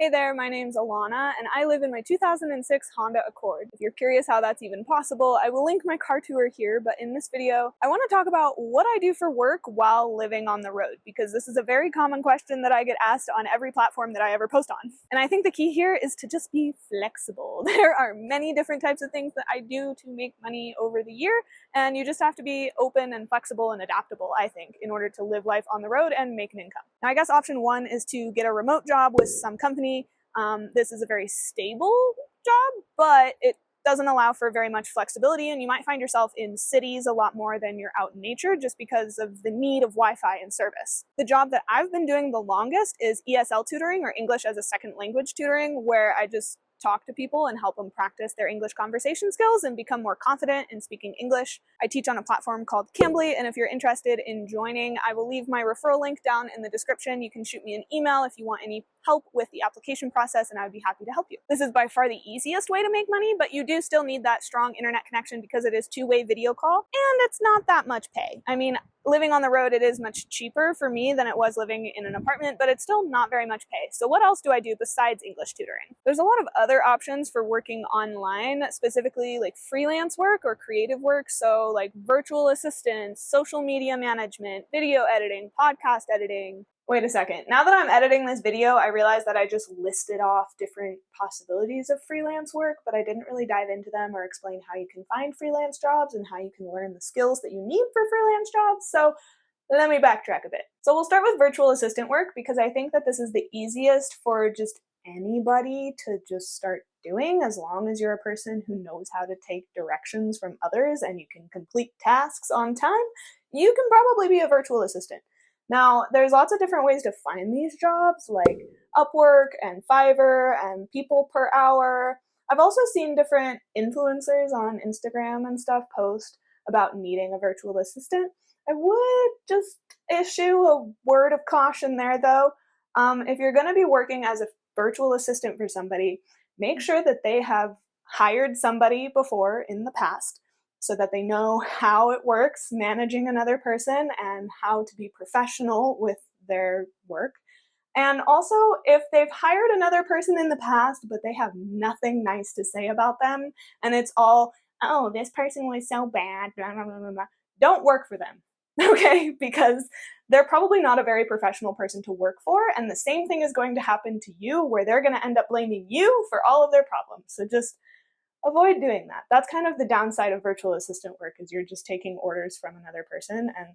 Hey there, my name's Alana, and I live in my 2006 Honda Accord. If you're curious how that's even possible, I will link my car tour here, but in this video, I want to talk about what I do for work while living on the road, because this is a very common question that I get asked on every platform that I ever post on. And I think the key here is to just be flexible. There are many different types of things that I do to make money over the year, and you just have to be open and flexible and adaptable, I think, in order to live life on the road and make an income. Now, I guess option one is to get a remote job with some company. This is a very stable job, but it doesn't allow for very much flexibility, and you might find yourself in cities a lot more than you're out in nature just because of the need of Wi-Fi and service. The job that I've been doing the longest is ESL tutoring, or English as a Second Language tutoring, where I just talk to people and help them practice their English conversation skills and become more confident in speaking English. I teach on a platform called Cambly, and if you're interested in joining, I will leave my referral link down in the description. You can shoot me an email if you want any help with the application process, and I would be happy to help you. This is by far the easiest way to make money, but you do still need that strong internet connection because it is two-way video call, and it's not that much pay. I mean, living on the road, it is much cheaper for me than it was living in an apartment, but it's still not very much pay. So what else do I do besides English tutoring? There's a lot of other options for working online, specifically like freelance work or creative work. So like virtual assistants, social media management, video editing, podcast editing. Wait a second. Now that I'm editing this video, I realize that I just listed off different possibilities of freelance work, but I didn't really dive into them or explain how you can find freelance jobs and how you can learn the skills that you need for freelance jobs. So let me backtrack a bit. So we'll start with virtual assistant work because I think that this is the easiest for just anybody to just start doing, as long as you're a person who knows how to take directions from others and you can complete tasks on time. You can probably be a virtual assistant. Now, there's lots of different ways to find these jobs, like Upwork and Fiverr and People Per Hour. I've also seen different influencers on Instagram and stuff post about needing a virtual assistant. I would just issue a word of caution there, though. If you're going to be working as a virtual assistant for somebody, make sure that they have hired somebody before in the past, so that they know how it works managing another person and how to be professional with their work. And also, if they've hired another person in the past, but they have nothing nice to say about them, and it's all, oh, this person was so bad, blah, blah, blah, blah, blah, don't work for them, okay? Because they're probably not a very professional person to work for, and the same thing is going to happen to you, where they're going to end up blaming you for all of their problems. So just avoid doing that. That's kind of the downside of virtual assistant work, is you're just taking orders from another person, and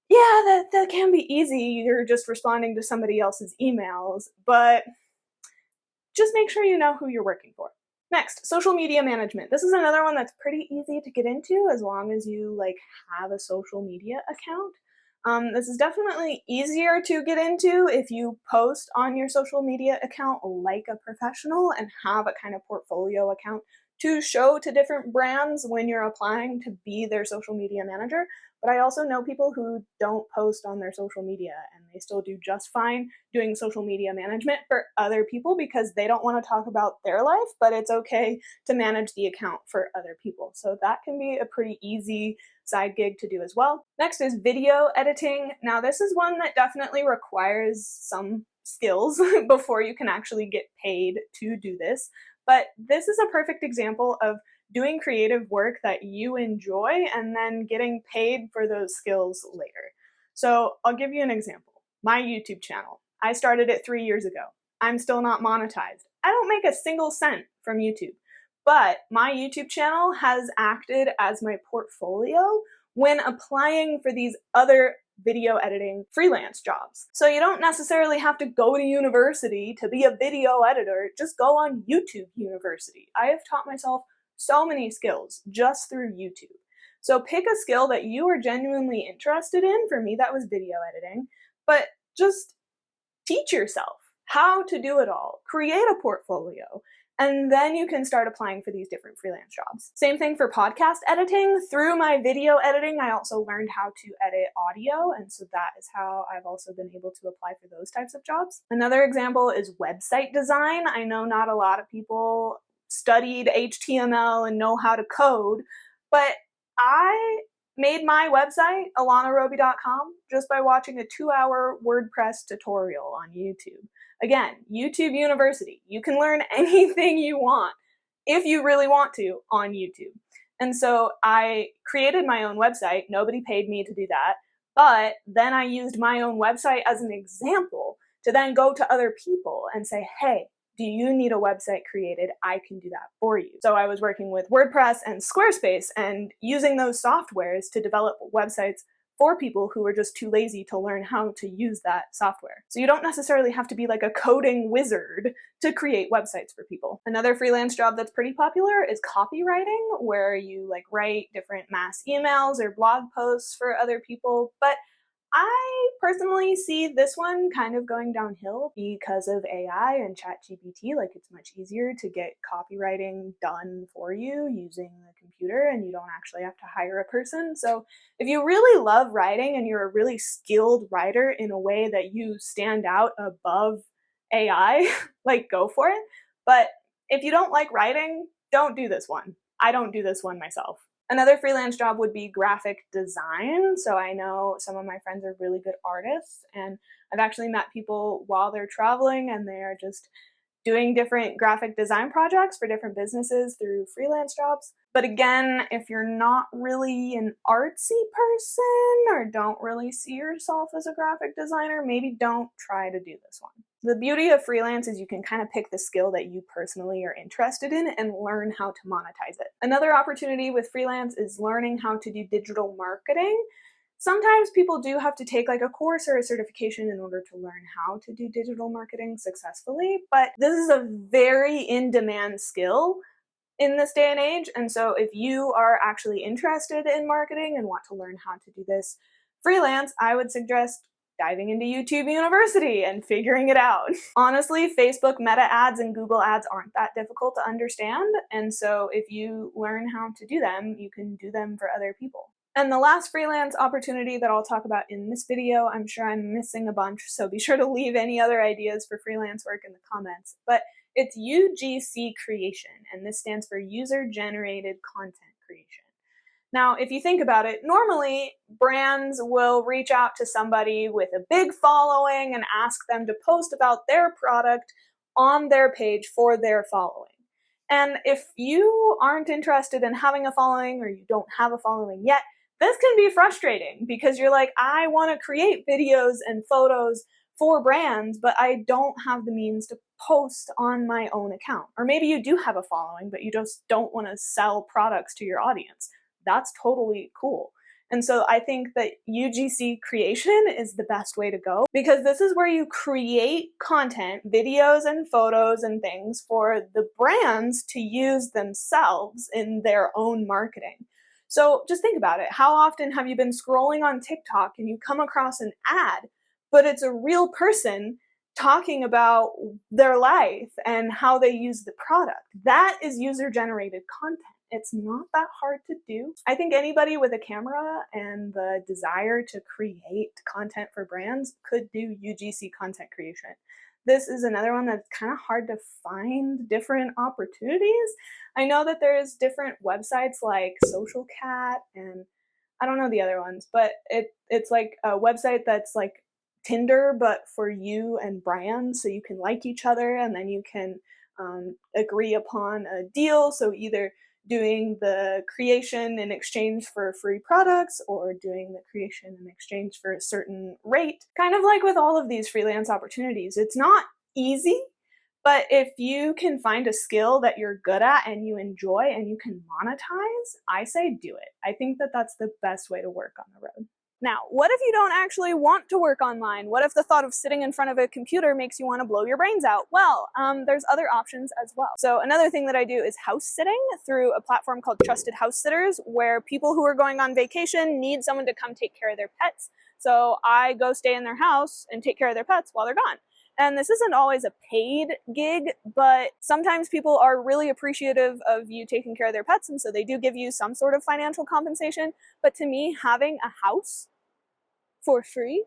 yeah, that can be easy. You're just responding to somebody else's emails, but just make sure you know who you're working for. Next, social media management. This is another one that's pretty easy to get into as long as you have a social media account. This is definitely easier to get into if you post on your social media account like a professional and have a kind of portfolio account to show to different brands when you're applying to be their social media manager. But I also know people who don't post on their social media and they still do just fine doing social media management for other people because they don't want to talk about their life, but it's okay to manage the account for other people. So that can be a pretty easy side gig to do as well. Next is video editing. Now, this is one that definitely requires some skills before you can actually get paid to do this. But this is a perfect example of doing creative work that you enjoy and then getting paid for those skills later. So I'll give you an example. My YouTube channel. I started it 3 years ago. I'm still not monetized. I don't make a single cent from YouTube. But my YouTube channel has acted as my portfolio when applying for these other video editing freelance jobs. So you don't necessarily have to go to university to be a video editor. Just go on YouTube University. I have taught myself so many skills just through YouTube. So pick a skill that you are genuinely interested in. For me, that was video editing. But just teach yourself how to do it all. Create a portfolio. And then you can start applying for these different freelance jobs. Same thing for podcast editing. Through my video editing, I also learned how to edit audio, and so that is how I've also been able to apply for those types of jobs. Another example is website design. I know not a lot of people studied HTML and know how to code, but I made my website, alanaroby.com, just by watching a 2-hour WordPress tutorial on YouTube. Again, YouTube University. You can learn anything you want if you really want to on YouTube. And so I created my own website. Nobody paid me to do that. But then I used my own website as an example to then go to other people and say, hey, do you need a website created? I can do that for you. So I was working with WordPress and Squarespace and using those softwares to develop websites for people who are just too lazy to learn how to use that software. So you don't necessarily have to be like a coding wizard to create websites for people. Another freelance job that's pretty popular is copywriting, where you like write different mass emails or blog posts for other people. But I personally see this one kind of going downhill because of AI and ChatGPT. Like, it's much easier to get copywriting done for you using the computer, and you don't actually have to hire a person. So if you really love writing and you're a really skilled writer in a way that you stand out above AI, like, go for it. But if you don't like writing, don't do this one. I don't do this one myself. Another freelance job would be graphic design. So I know some of my friends are really good artists, and I've actually met people while they're traveling and they're just doing different graphic design projects for different businesses through freelance jobs. But again, if you're not really an artsy person or don't really see yourself as a graphic designer, maybe don't try to do this one. The beauty of freelance is you can kind of pick the skill that you personally are interested in and learn how to monetize it. Another opportunity with freelance is learning how to do digital marketing. Sometimes people do have to take like a course or a certification in order to learn how to do digital marketing successfully, but this is a very in-demand skill in this day and age. And so if you are actually interested in marketing and want to learn how to do this freelance, I would suggest diving into YouTube University and figuring it out. Honestly, Facebook Meta ads and Google ads aren't that difficult to understand. And so if you learn how to do them, you can do them for other people. And the last freelance opportunity that I'll talk about in this video, I'm sure I'm missing a bunch, so be sure to leave any other ideas for freelance work in the comments, but it's UGC creation, and this stands for user-generated content creation. Now, if you think about it, normally brands will reach out to somebody with a big following and ask them to post about their product on their page for their following. And if you aren't interested in having a following or you don't have a following yet, this can be frustrating because you're like, I want to create videos and photos for brands, but I don't have the means to post on my own account. Or maybe you do have a following, but you just don't want to sell products to your audience. That's totally cool. And so I think that UGC creation is the best way to go because this is where you create content, videos and photos and things for the brands to use themselves in their own marketing. So just think about it. How often have you been scrolling on TikTok and you come across an ad, but it's a real person talking about their life and how they use the product? That is user-generated content. It's not that hard to do. I think anybody with a camera and the desire to create content for brands could do UGC content creation. This is another one that's kind of hard to find different opportunities. I know that there's different websites like Social Cat and I don't know the other ones, but it's like a website that's like Tinder, but for you and brands, so you can like each other and then you can agree upon a deal. So either doing the creation in exchange for free products or doing the creation in exchange for a certain rate. Kind of like with all of these freelance opportunities, it's not easy, but if you can find a skill that you're good at and you enjoy and you can monetize, I say do it. I think that that's the best way to work on the road. Now, what if you don't actually want to work online? What if the thought of sitting in front of a computer makes you want to blow your brains out? Well, there's other options as well. So another thing that I do is house sitting through a platform called Trusted House Sitters, where people who are going on vacation need someone to come take care of their pets. So I go stay in their house and take care of their pets while they're gone. And this isn't always a paid gig, but sometimes people are really appreciative of you taking care of their pets, and so they do give you some sort of financial compensation. But to me, having a house for free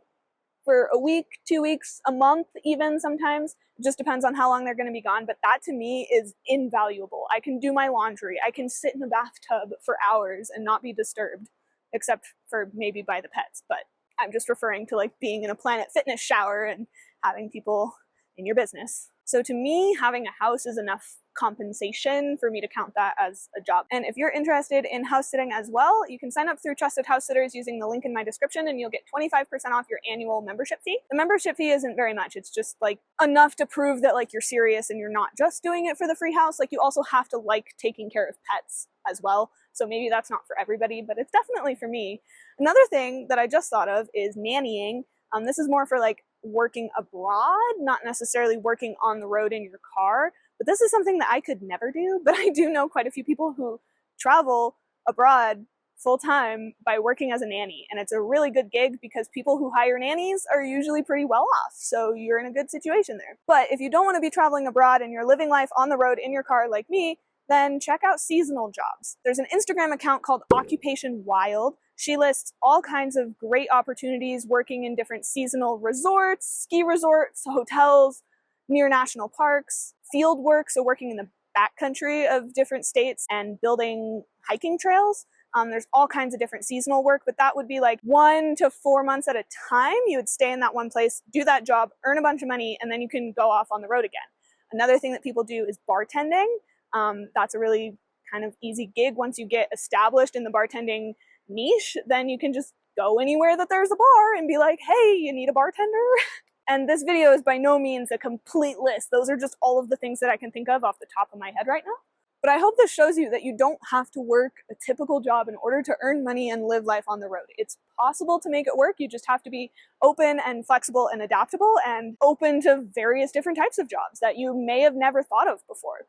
for a week, 2 weeks, a month even sometimes, it just depends on how long they're going to be gone, but that to me is invaluable. I can do my laundry, I can sit in a bathtub for hours and not be disturbed, except for maybe by the pets, but I'm just referring to like being in a Planet Fitness shower and having people in your business. So to me, having a house is enough compensation for me to count that as a job. And if you're interested in house sitting as well, you can sign up through Trusted House Sitters using the link in my description, and you'll get 25% off your annual membership fee. The membership fee isn't very much. It's just like enough to prove that like you're serious and you're not just doing it for the free house. Like you also have to like taking care of pets as well. So maybe that's not for everybody, but it's definitely for me. Another thing that I just thought of is nannying. This is more for like working abroad, not necessarily working on the road in your car. But this is something that I could never do, but I do know quite a few people who travel abroad full-time by working as a nanny. And it's a really good gig because people who hire nannies are usually pretty well off. So you're in a good situation there. But if you don't want to be traveling abroad and you're living life on the road in your car like me, then check out seasonal jobs. There's an Instagram account called Occupation Wild. She lists all kinds of great opportunities working in different seasonal resorts, ski resorts, hotels, near national parks, field work, so working in the backcountry of different states and building hiking trails. There's all kinds of different seasonal work, but that would be like 1 to 4 months at a time. You would stay in that one place, do that job, earn a bunch of money, and then you can go off on the road again. Another thing that people do is bartending. That's a really kind of easy gig. Once you get established in the bartending niche, then you can just go anywhere that there's a bar and be like, hey, you need a bartender? And this video is by no means a complete list. Those are just all of the things that I can think of off the top of my head right now. But I hope this shows you that you don't have to work a typical job in order to earn money and live life on the road. It's possible to make it work. You just have to be open and flexible and adaptable and open to various different types of jobs that you may have never thought of before.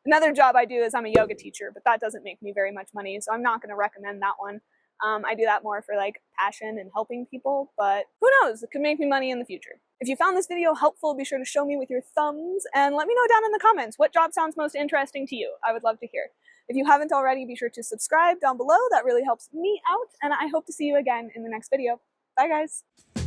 Another job I do is I'm a yoga teacher, but that doesn't make me very much money, so I'm not going to recommend that one. I do that more for like passion and helping people, but who knows, it could make me money in the future. If you found this video helpful, be sure to show me with your thumbs and let me know down in the comments what job sounds most interesting to you. I would love to hear. If you haven't already, be sure to subscribe down below. That really helps me out, and I hope to see you again in the next video. Bye guys!